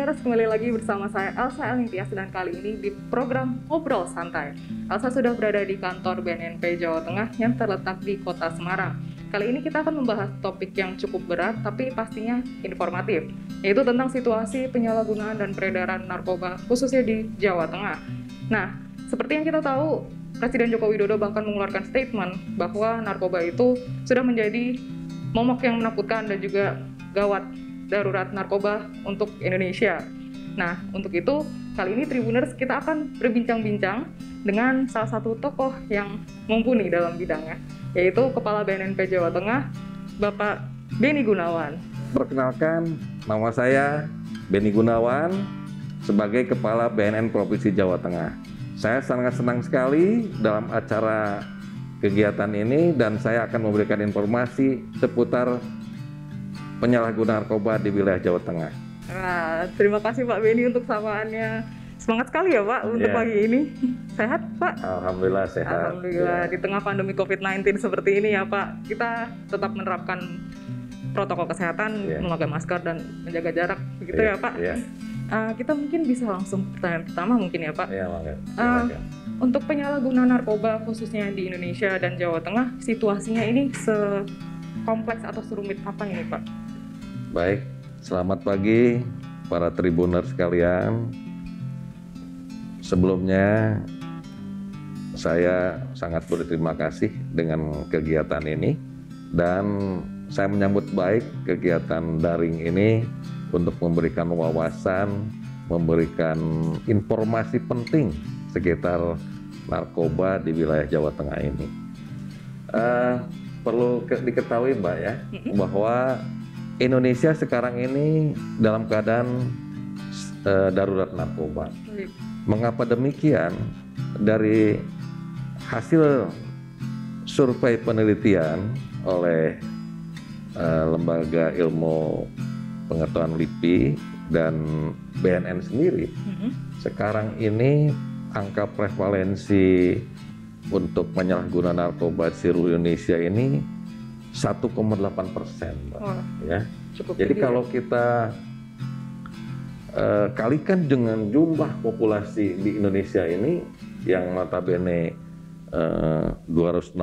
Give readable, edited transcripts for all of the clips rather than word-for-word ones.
Tribuners, kembali lagi bersama saya Elsa Elintias dan kali ini di program Ngobrol Santai. Elsa sudah berada di kantor BNNP Jawa Tengah yang terletak di Kota Semarang. Kali ini kita akan membahas topik yang cukup berat tapi pastinya informatif, yaitu tentang situasi penyalahgunaan dan peredaran narkoba khususnya di Jawa Tengah. Nah, seperti yang kita tahu, Presiden Joko Widodo bahkan mengeluarkan statement bahwa narkoba itu sudah menjadi momok yang menakutkan dan juga gawat darurat narkoba untuk Indonesia. Nah, untuk itu kali ini Tribuners kita akan berbincang-bincang dengan salah satu tokoh yang mumpuni dalam bidangnya, yaitu Kepala BNNP Jawa Tengah, Bapak Benny Gunawan. Perkenalkan, nama saya Benny Gunawan sebagai Kepala BNN Provinsi Jawa Tengah. Saya sangat senang sekali dalam acara kegiatan ini dan saya akan memberikan informasi seputar penyalahgunaan narkoba di wilayah Jawa Tengah. Nah, terima kasih Pak Benny untuk samaannya. Semangat sekali ya Pak untuk pagi ini. Sehat Pak? Alhamdulillah sehat. Alhamdulillah. Di tengah pandemi COVID-19 seperti ini ya Pak, kita tetap menerapkan protokol kesehatan, memakai masker dan menjaga jarak, begitu ya Pak? Kita mungkin bisa langsung ke pertanyaan pertama mungkin ya Pak. Untuk penyalahgunaan narkoba khususnya di Indonesia dan Jawa Tengah, situasinya ini sekompleks atau serumit apa ini Pak? Baik, selamat pagi para Tribuners sekalian. Sebelumnya saya sangat berterima kasih dengan kegiatan ini dan saya menyambut baik kegiatan daring ini untuk memberikan wawasan, memberikan informasi penting sekitar narkoba di wilayah Jawa Tengah ini. Perlu diketahui Mbak ya, bahwa Indonesia sekarang ini dalam keadaan darurat narkoba. Mengapa demikian? Dari hasil survei penelitian oleh Lembaga Ilmu Pengetahuan LIPI dan BNN sendiri, sekarang ini angka prevalensi untuk penyalahgunaan narkoba di seluruh Indonesia ini 1,8%, Mbak. Ya. Jadi kalau kita kalikan dengan jumlah populasi di Indonesia ini yang notabene 260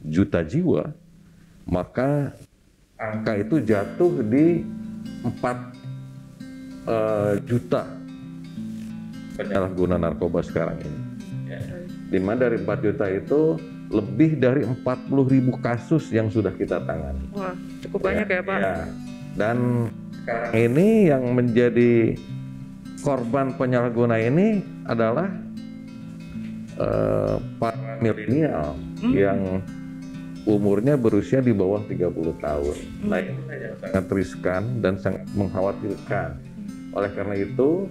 juta jiwa, maka angka itu jatuh di 4 juta penyalahguna narkoba sekarang ini. Dimana dari 4 juta itu lebih dari 40.000 kasus yang sudah kita tangani. Wah, cukup banyak ya Pak. Ya. Dan sekarang ini yang menjadi korban penyalahguna ini adalah para milenial yang umurnya berusia di bawah 30 tahun. Nah, ini yang sangat riskan dan sangat mengkhawatirkan. Oleh karena itu,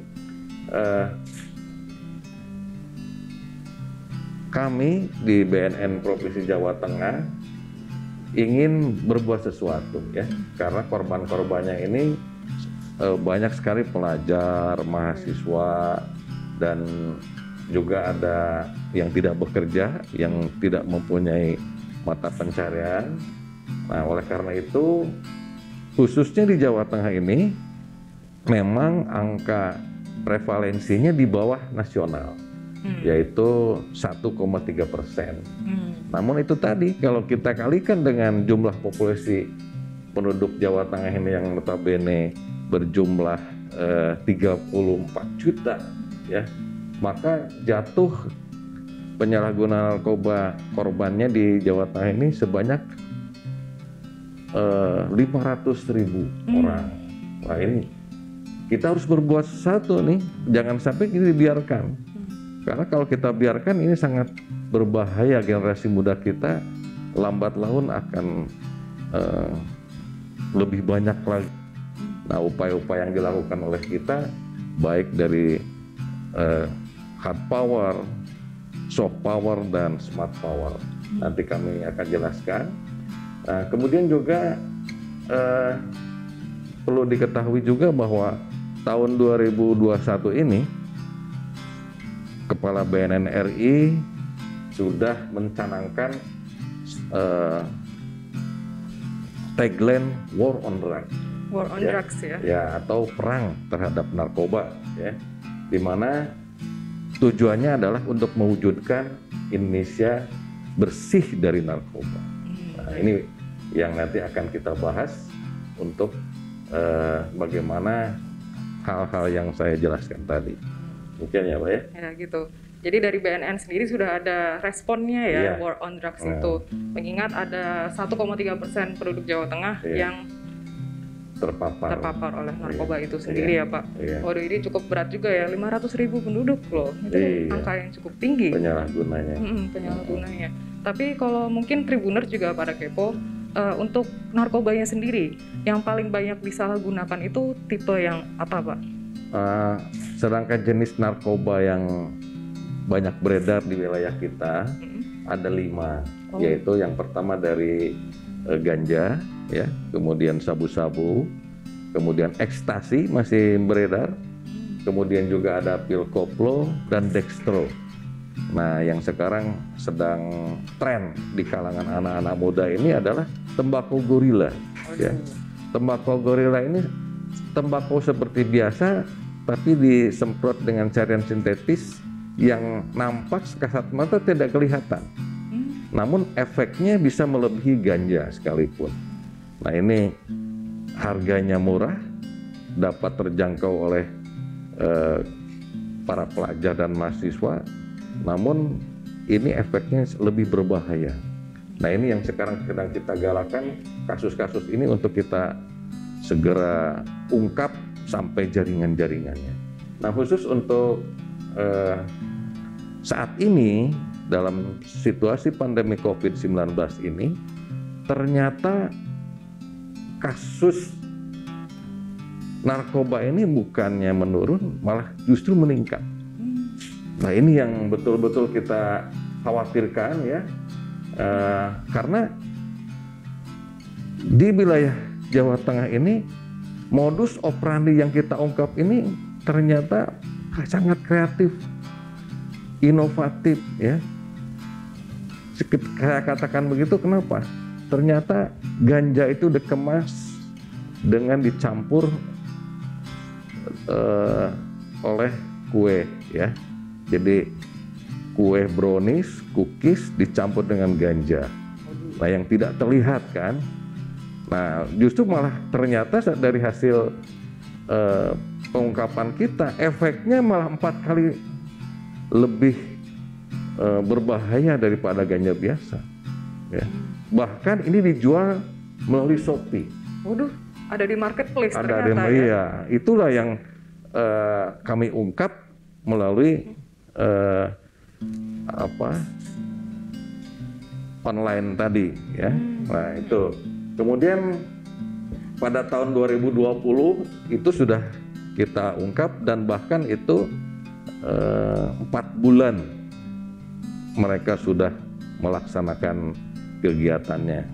kami di BNN Provinsi Jawa Tengah ingin berbuat sesuatu ya, karena korban-korbannya ini banyak sekali pelajar, mahasiswa, dan juga ada yang tidak bekerja, yang tidak mempunyai mata pencarian. Nah, oleh karena itu, khususnya di Jawa Tengah ini, memang angka prevalensinya di bawah nasional, yaitu 1,3%. Namun itu tadi, kalau kita kalikan dengan jumlah populasi penduduk Jawa Tengah ini yang notabene berjumlah 34 juta, ya, maka jatuh penyalahgunaan narkoba korbannya di Jawa Tengah ini sebanyak 500.000 orang. Wah, ini kita harus berbuat sesuatu nih, jangan sampai ini dibiarkan. Karena kalau kita biarkan ini sangat berbahaya, generasi muda kita lambat laun akan lebih banyak lagi. Nah, upaya-upaya yang dilakukan oleh kita baik dari hard power, soft power, dan smart power. Nanti kami akan jelaskan. Nah, kemudian juga perlu diketahui juga bahwa tahun 2021 ini Kepala BNN RI sudah mencanangkan tagline War on Drugs. War on drugs ya. Ya, atau perang terhadap narkoba ya. Di mana tujuannya adalah untuk mewujudkan Indonesia bersih dari narkoba. Nah, ini yang nanti akan kita bahas untuk bagaimana hal-hal yang saya jelaskan tadi. Mungkin ya Pak ya? Ya gitu. Jadi dari BNN sendiri sudah ada responnya ya, Iya. war on drugs itu. Mengingat ada 1,3% penduduk Jawa Tengah yang terpapar oleh narkoba itu sendiri ya Pak. Waduh, ini cukup berat juga ya, 500.000 penduduk loh. Itu angka yang cukup tinggi. Penyalahgunanya. Tapi kalau mungkin Tribuners juga pada kepo, untuk narkobanya sendiri, yang paling banyak disalahgunakan itu tipe yang apa Pak? Sedangkan jenis narkoba yang banyak beredar di wilayah kita ada 5, yaitu yang pertama dari ganja, ya, kemudian sabu-sabu, kemudian ekstasi masih beredar, kemudian juga ada pil koplo dan dextro. Nah, yang sekarang sedang tren di kalangan anak-anak muda ini adalah tembakau gorila. Ya. Tembakau gorila ini tembakau seperti biasa, tapi disemprot dengan cairan sintetis yang nampak kasat mata tidak kelihatan. Namun efeknya bisa melebihi ganja sekalipun. Nah, ini harganya murah, dapat terjangkau oleh para pelajar dan mahasiswa. Namun ini efeknya lebih berbahaya. Nah, ini yang sekarang sedang kita galakan, kasus-kasus ini untuk kita segera ungkap sampai jaringan-jaringannya. Nah, khusus untuk saat ini dalam situasi pandemi COVID-19 ini, ternyata kasus narkoba ini bukannya menurun, malah justru meningkat. Nah, ini yang betul-betul kita khawatirkan ya, karena di wilayah Jawa Tengah ini modus operandi yang kita ungkap ini ternyata sangat kreatif, inovatif ya. Saya katakan begitu kenapa? Ternyata ganja itu dikemas dengan dicampur oleh kue ya. Jadi kue brownies, cookies dicampur dengan ganja. Nah, yang tidak terlihat kan. Nah, justru malah ternyata dari hasil pengungkapan kita, efeknya malah 4 kali lebih berbahaya daripada ganja biasa. Ya. Bahkan ini dijual melalui Shopee. Waduh, ada di marketplace ada ternyata ya. Iya, itulah yang kami ungkap melalui online tadi ya. Nah, itu. Kemudian pada tahun 2020 itu sudah kita ungkap dan bahkan itu 4 bulan mereka sudah melaksanakan kegiatannya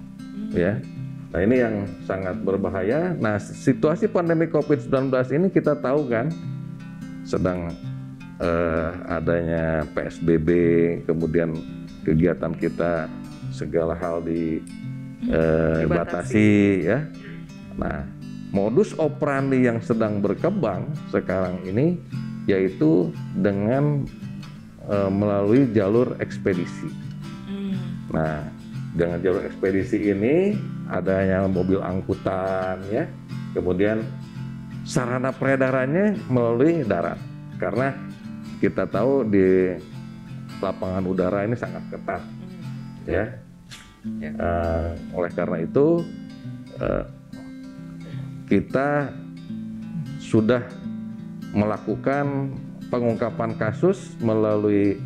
ya. Nah, ini yang sangat berbahaya. Nah, situasi pandemi COVID-19 ini kita tahu kan sedang adanya PSBB, kemudian kegiatan kita segala hal dibatasi ya. Nah, modus operandi yang sedang berkembang sekarang ini yaitu dengan melalui jalur ekspedisi. Nah, dengan jalur ekspedisi ini adanya mobil angkutan ya, kemudian sarana peredarannya melalui darat karena kita tahu di lapangan udara ini sangat ketat ya. Oleh karena itu kita sudah melakukan pengungkapan kasus melalui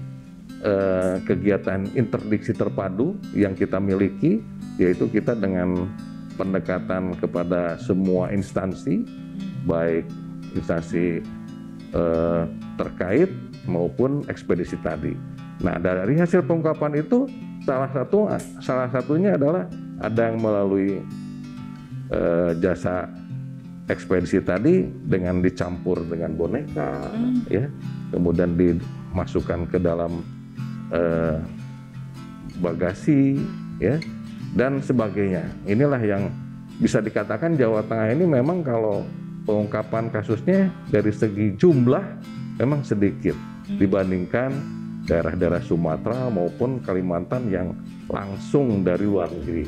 kegiatan interdiksi terpadu yang kita miliki, yaitu kita dengan pendekatan kepada semua instansi, baik instansi terkait maupun ekspedisi tadi. Nah, dari hasil pengungkapan itu salah satunya adalah ada yang melalui jasa ekspedisi tadi dengan dicampur dengan boneka, ya, kemudian dimasukkan ke dalam bagasi, ya, dan sebagainya. Inilah yang bisa dikatakan Jawa Tengah ini memang kalau pengungkapan kasusnya dari segi jumlah memang sedikit dibandingkan daerah-daerah Sumatera maupun Kalimantan yang langsung dari luar negeri.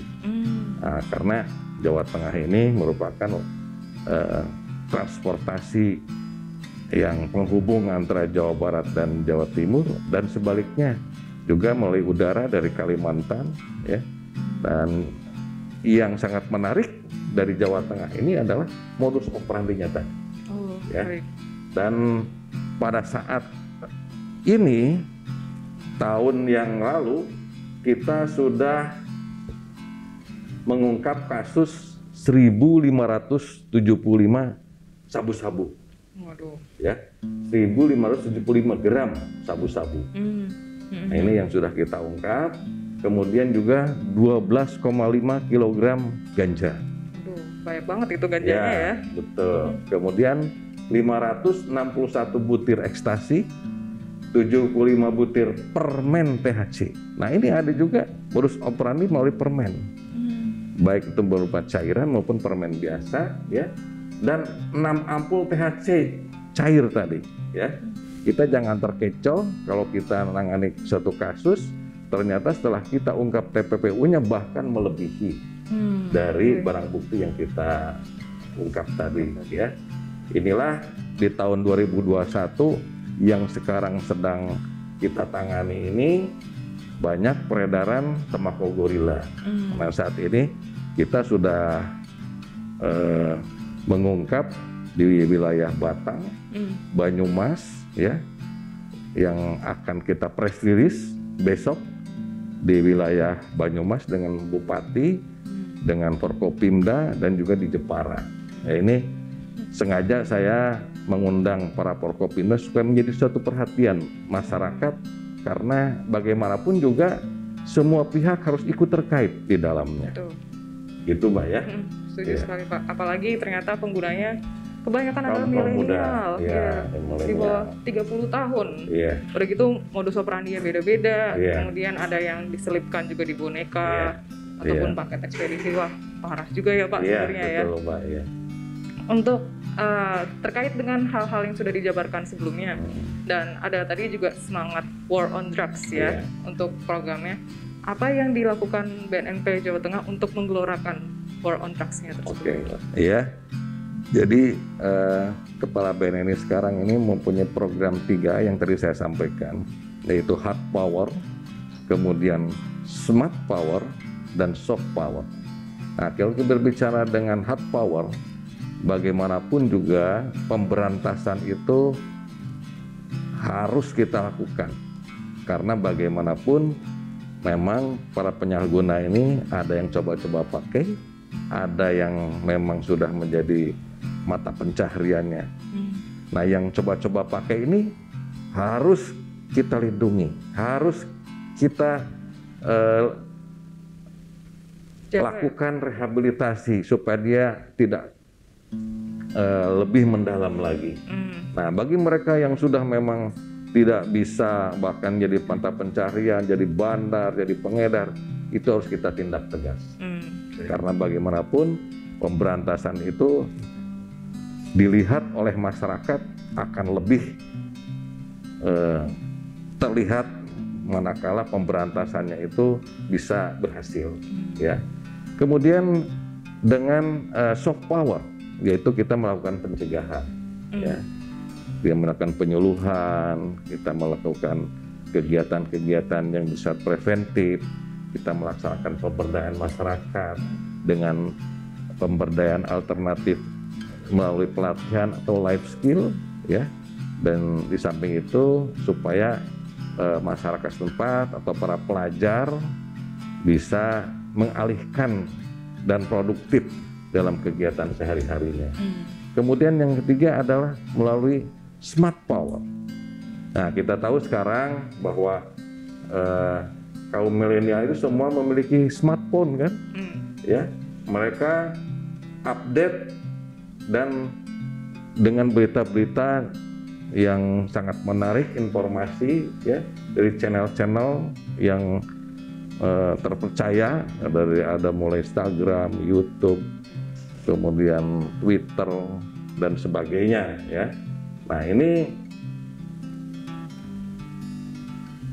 Nah, karena Jawa Tengah ini merupakan transportasi yang penghubung antara Jawa Barat dan Jawa Timur, dan sebaliknya juga melalui udara dari Kalimantan, ya. Dan yang sangat menarik dari Jawa Tengah ini adalah modus operandinya tadi. Ya. Baik. Dan pada saat ini tahun yang lalu kita sudah mengungkap kasus 1.575 sabu-sabu. Waduh. Ya, 1.575 gram sabu-sabu. Nah, ini yang sudah kita ungkap. Kemudian juga 12,5 kilogram ganja. Aduh, banyak banget itu ganjanya ya. Betul. Kemudian 561 butir ekstasi, 75 butir permen THC. Nah, ini ada juga modus operandi melalui permen. Baik itu berupa cairan maupun permen biasa, ya. Dan 6 ampul THC cair tadi, ya. Kita jangan terkecoh kalau kita menangani suatu kasus, ternyata setelah kita ungkap TPPU-nya bahkan melebihi dari barang bukti yang kita ungkap tadi, ya. Inilah di tahun 2021 yang sekarang sedang kita tangani ini, banyak peredaran tembakau gorila. Nah, saat ini kita sudah mengungkap di wilayah Batang, Banyumas, ya, yang akan kita press release besok di wilayah Banyumas dengan Bupati, dengan Forkopimda, dan juga di Jepara. Nah, ini sengaja saya mengundang para Forkopimda supaya menjadi suatu perhatian masyarakat, karena bagaimanapun juga semua pihak harus ikut terkait di dalamnya. Betul. Gitu, Mbak, ya. Setuju sekali, Pak. Apalagi ternyata penggunanya kebanyakan adalah milenial, di bawah 30 tahun. Udah gitu modus operandinya beda-beda. Kemudian ada yang diselipkan juga di boneka ataupun paket ekspedisi. Wah, parah juga ya, Pak, sebenarnya ya. Betul, Mbak, ya. Untuk terkait dengan hal-hal yang sudah dijabarkan sebelumnya, dan ada tadi juga semangat War on Drugs ya untuk programnya. Apa yang dilakukan BNNP Jawa Tengah untuk menggelorakan War on Drugs-nya tersebut? Iya. Jadi Kepala BNN sekarang ini mempunyai program 3 yang tadi saya sampaikan, yaitu hard power, kemudian smart power, dan soft power. Nah, kalau kita berbicara dengan hard power, bagaimanapun juga pemberantasan itu harus kita lakukan, karena bagaimanapun memang para penyalahguna ini ada yang coba-coba pakai, ada yang memang sudah menjadi mata pencahariannya. Nah, yang coba-coba pakai ini harus kita lindungi, harus kita lakukan rehabilitasi supaya dia tidak lebih mendalam lagi. Nah, bagi mereka yang sudah memang tidak bisa bahkan jadi mata pencarian, jadi bandar, jadi pengedar, itu harus kita tindak tegas. Karena bagaimanapun pemberantasan itu dilihat oleh masyarakat akan lebih terlihat manakala pemberantasannya itu bisa berhasil, ya. Kemudian dengan soft power, yaitu kita melakukan pencegahan, ya. Dia melakukan penyuluhan, kita melakukan kegiatan-kegiatan yang bisa preventif, kita melaksanakan pemberdayaan masyarakat dengan pemberdayaan alternatif melalui pelatihan atau life skill, ya. Dan di samping itu supaya masyarakat setempat atau para pelajar bisa mengalihkan dan produktif dalam kegiatan sehari-harinya. Kemudian yang ketiga adalah melalui smart power. Nah, kita tahu sekarang bahwa kaum milenial itu semua memiliki smartphone, kan? Ya, mereka update dan dengan berita-berita yang sangat menarik informasi, ya, dari channel-channel yang terpercaya, dari ada mulai Instagram, YouTube, kemudian Twitter dan sebagainya ya. Nah, ini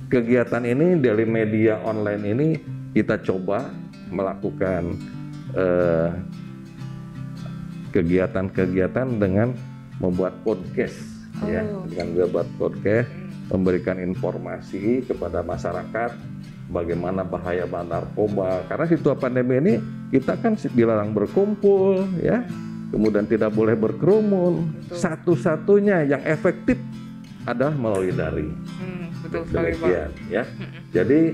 kegiatan ini dari media online ini kita coba melakukan kegiatan-kegiatan dengan membuat podcast ya, dengan membuat podcast, memberikan informasi kepada masyarakat bagaimana bahaya narkoba. Karena situasi pandemi ini kita kan dilarang berkumpul ya, kemudian tidak boleh berkerumun. Satu-satunya yang efektif adalah melalui daring. Betul sekali, Pak. Ya. Jadi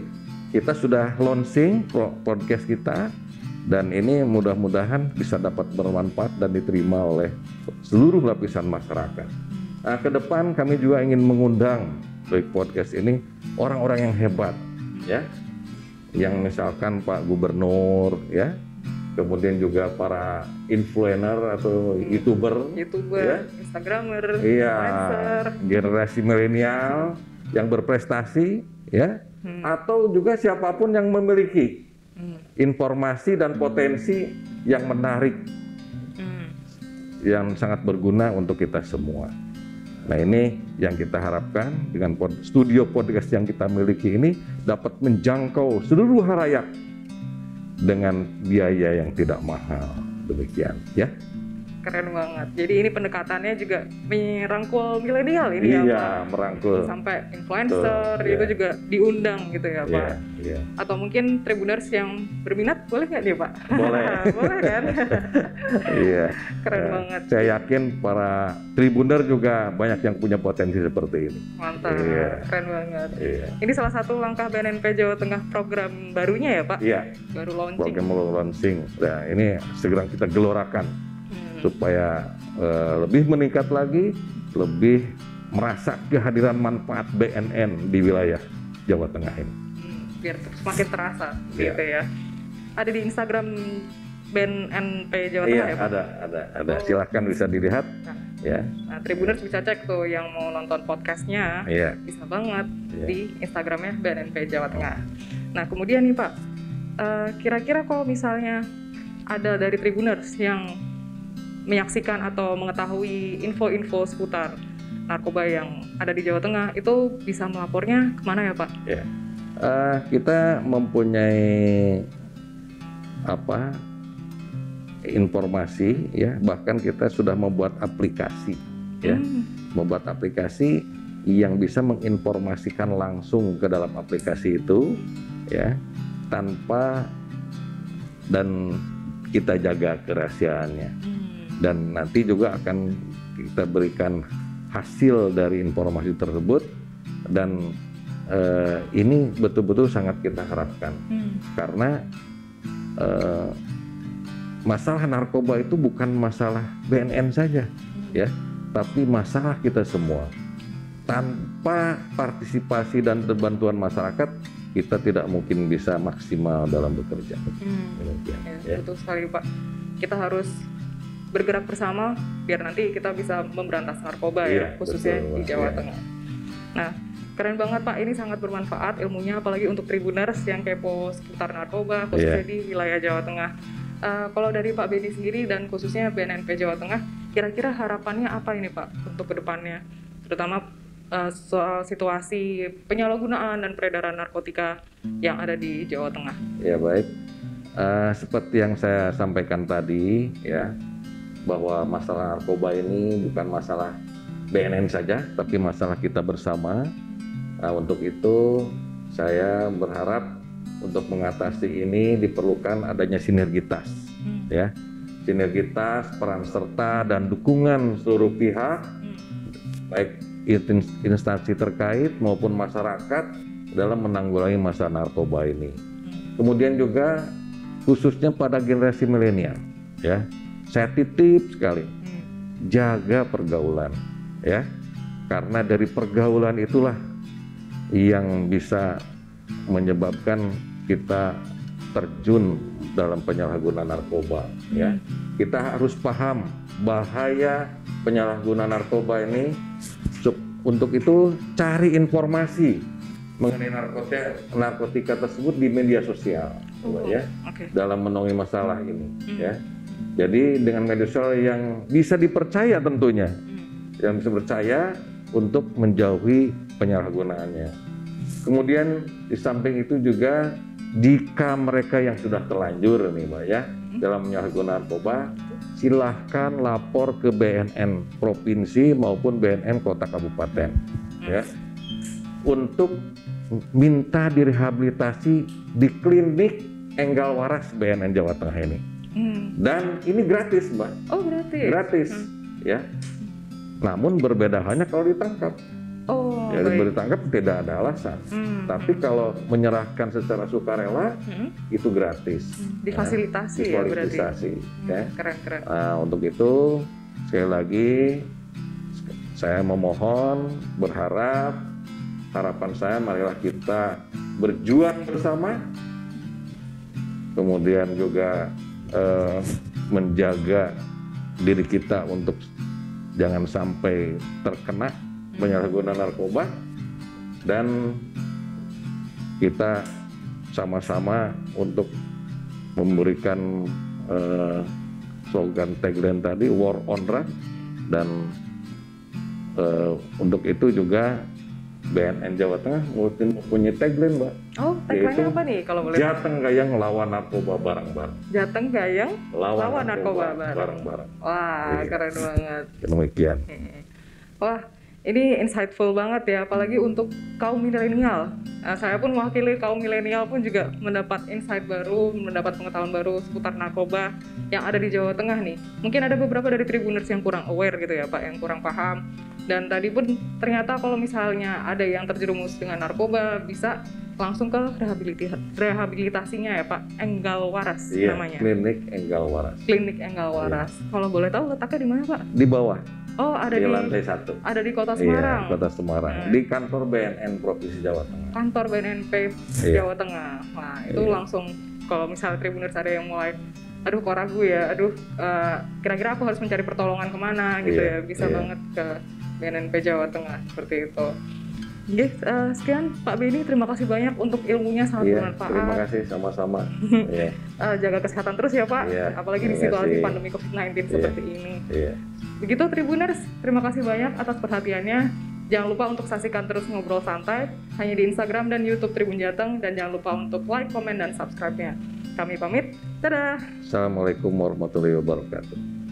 kita sudah launching podcast kita, dan ini mudah-mudahan bisa dapat bermanfaat dan diterima oleh seluruh lapisan masyarakat. Nah, ke depan kami juga ingin mengundang dari podcast ini orang-orang yang hebat ya, yang misalkan Pak Gubernur ya, kemudian juga para influencer atau youtuber ya, instagramer, influencer, generasi milenial yang berprestasi ya, atau juga siapapun yang memiliki informasi dan potensi yang menarik, yang sangat berguna untuk kita semua. Nah, ini yang kita harapkan dengan studio podcast yang kita miliki ini dapat menjangkau seluruh halayak dengan biaya yang tidak mahal. Demikian ya. Keren banget. Jadi ini pendekatannya juga merangkul milenial ini ya Pak? Iya, merangkul. Sampai influencer itu juga diundang gitu ya Pak? Iya. Atau mungkin Tribuners yang berminat boleh nggak nih Pak? Boleh. Boleh kan? Iya. Keren banget. Saya yakin para Tribuner juga banyak yang punya potensi seperti ini. Mantap, keren banget. Iya. Ini salah satu langkah BNNP Jawa Tengah program barunya ya Pak? Iya. Baru launching. Program launching. Nah, ini segera kita gelorakan supaya lebih meningkat lagi, lebih merasa kehadiran manfaat BNN di wilayah Jawa Tengah ini. Biar semakin terasa gitu ya. Ada di Instagram BNNP Jawa Tengah ya Pak? Ada. Silakan bisa dilihat. Nah, Tribuners bisa cek tuh yang mau nonton podcastnya, bisa banget di Instagramnya BNNP Jawa Tengah. Nah, kemudian nih Pak, kira-kira kalau misalnya ada dari Tribuners yang menyaksikan atau mengetahui info-info seputar narkoba yang ada di Jawa Tengah, itu bisa melapornya kemana ya Pak? Kita mempunyai informasi ya, bahkan kita sudah membuat aplikasi ya, membuat aplikasi yang bisa menginformasikan langsung ke dalam aplikasi itu ya, tanpa, dan kita jaga kerahasiaannya. Dan nanti juga akan kita berikan hasil dari informasi tersebut, dan ini betul-betul sangat kita harapkan karena masalah narkoba itu bukan masalah BNN saja ya, tapi masalah kita semua. Tanpa partisipasi dan bantuan masyarakat, kita tidak mungkin bisa maksimal dalam bekerja. Betul sekali Pak. Kita harus bergerak bersama biar nanti kita bisa memberantas narkoba khususnya betul, di Jawa Tengah. Nah, keren banget Pak, ini sangat bermanfaat ilmunya, apalagi untuk Tribuners yang kepo seputar narkoba khususnya di wilayah Jawa Tengah. Kalau dari Pak Beni sendiri dan khususnya BNNP Jawa Tengah, kira-kira harapannya apa ini Pak untuk kedepannya, terutama soal situasi penyalahgunaan dan peredaran narkotika yang ada di Jawa Tengah? Ya baik, seperti yang saya sampaikan tadi ya, bahwa masalah narkoba ini bukan masalah BNN saja, tapi masalah kita bersama. Nah, untuk itu saya berharap untuk mengatasi ini diperlukan adanya sinergitas, ya, sinergitas, peran serta dan dukungan seluruh pihak, baik instansi terkait maupun masyarakat dalam menanggulangi masalah narkoba ini. Kemudian juga khususnya pada generasi milenial, ya. Saya titip sekali, jaga pergaulan, ya, karena dari pergaulan itulah yang bisa menyebabkan kita terjun dalam penyalahgunaan narkoba, ya. Kita harus paham bahaya penyalahgunaan narkoba ini. Untuk itu cari informasi mengenai narkotika tersebut di media sosial, ya, dalam menaungi masalah ini, ya. Jadi dengan media sosial yang bisa dipercaya tentunya, yang bisa percaya untuk menjauhi penyalahgunaannya. Kemudian di samping itu juga jika mereka yang sudah terlanjur nih Mbak ya dalam menyalahgunakan narkoba, silahkan lapor ke BNN provinsi maupun BNN kota kabupaten ya untuk minta direhabilitasi di klinik Enggal Waras BNN Jawa Tengah ini. Dan ini gratis Mbak. Oh gratis? Gratis ya. Namun berbeda halnya kalau ditangkap. Oh Ya, ditangkap tidak ada alasan. Tapi kalau menyerahkan secara sukarela itu gratis. Difasilitasi ya berarti. Ya. Keren. Nah, untuk itu sekali lagi saya memohon, berharap, harapan saya marilah kita berjuang bersama. Kemudian juga menjaga diri kita untuk jangan sampai terkena penyalahgunaan narkoba, dan kita sama-sama untuk memberikan slogan tagline tadi War on Drugs, dan untuk itu juga BNN Jawa Tengah mempunyai tagline Mbak. Oh, tagline apa nih kalau boleh? Jateng Gayang lawan narkoba bareng-bareng. Jateng Gayang lawan narkoba bareng-bareng. Wah, keren banget. Demikian. Wah, ini insightful banget ya, apalagi untuk kaum milenial. Saya pun mewakili kaum milenial pun juga mendapat insight baru, mendapat pengetahuan baru seputar narkoba yang ada di Jawa Tengah nih. Mungkin ada beberapa dari Tribuners yang kurang aware gitu ya Pak, yang kurang paham. Dan tadi pun ternyata kalau misalnya ada yang terjerumus dengan narkoba, bisa langsung ke rehabilitasinya ya Pak, Enggal Waras namanya. Klinik Enggal Waras. Klinik Enggal Waras. Kalau boleh tahu letaknya di mana Pak? Di bawah. Oh, ada di lantai 1. Ada di Kota Semarang. Iya, Kota Semarang. Di kantor BNN Provinsi Jawa Tengah. Kantor BNNP Jawa Tengah. Nah, itu langsung kalau misalnya Tribuners ada yang mulai, aduh kok ragu ya, kira-kira aku harus mencari pertolongan kemana gitu ya, bisa banget ke BNNP Jawa Tengah seperti itu. Oke, sekian Pak Benny, terima kasih banyak untuk ilmunya, sangat bermanfaat. Terima kasih, sama-sama. Jaga kesehatan terus ya Pak, apalagi di situasi pandemi COVID-19 seperti ini. Begitu Tribuners, terima kasih banyak atas perhatiannya. Jangan lupa untuk saksikan terus Ngobrol Santai hanya di Instagram dan YouTube Tribun Jateng, dan jangan lupa untuk like, komen, dan subscribe-nya. Kami pamit, dadah. Assalamualaikum warahmatullahi wabarakatuh.